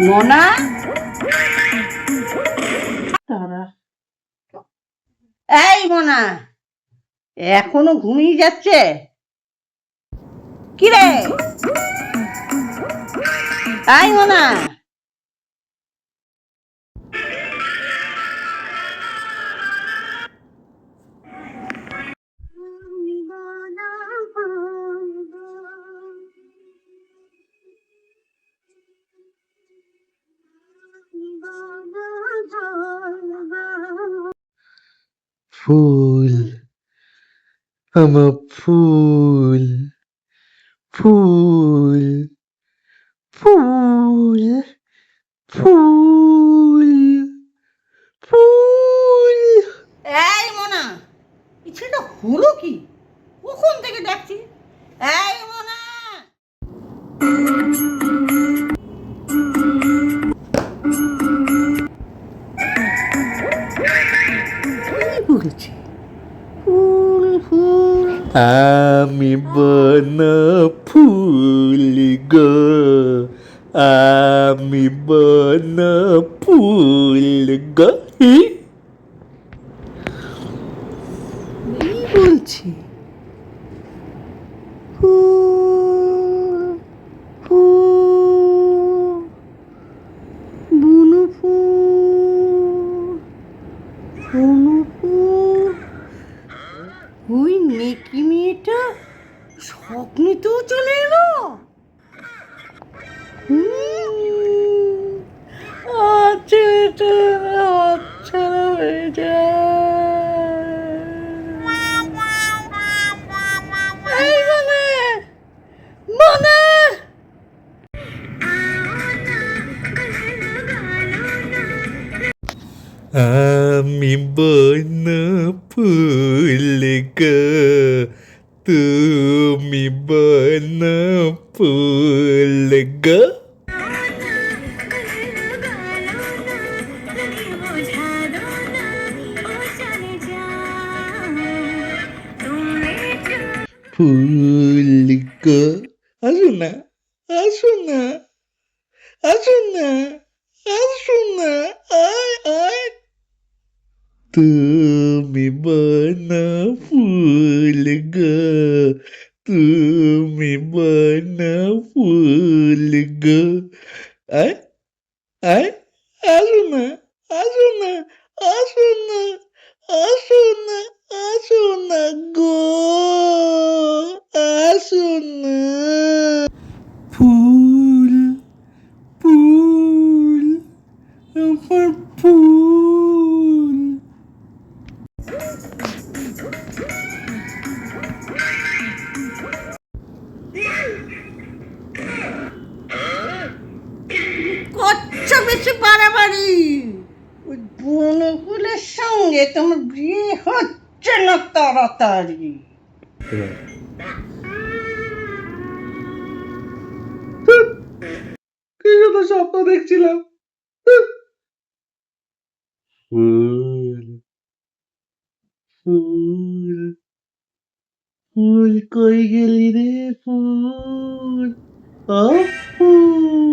মোনা তারা, এই মোনা এখনো ঘুমিয়ে যাচ্ছে? কি রে এই মোনা? ফুল, আমার ফুল, ফুল, ফুল, ফুল, ফুল। এই মোনা, এই ছেলেটা হলো কি? কখন থেকে দেখছি। এই মোনা, কি বলছি? ফুল ফুল, আমি বনা ফুল গো, আমি বনা ফুল গো। কি বলছি? ফুল ফুল, বুনো ফুল, বুনো ফুল। ওই নেকি মেয়েটা স্বপ্নেতেও চলে এলো। আচ্ছা এটা হাতছাড়া হয়ে যায়। এই মানে মানে আমি বনা ফুল গো, তুমি বনা ফুল গো। ফুল গো, আসো না, আসো না, আসো না, আসো না, আয় আয়। তুমি বনা ফুল গো, তুমি বনা ফুল গো। আয় আয়, আসো না, আসো না, আসো না, আসো না, আসো না গো, আসো না। ফুল ফুল, আমার ফুল। কচ্ছ বেশি বাড়াবাড়ি। ওই বুনো ফুলের সঙ্গে তোমার বিয়ে হচ্ছে না তাড়াতাড়ি। কি শুধু স্বপ্ন দেখছিলাম। ফুল ফুল, ফুল কই গেলি রে ফুল, ও ফুল।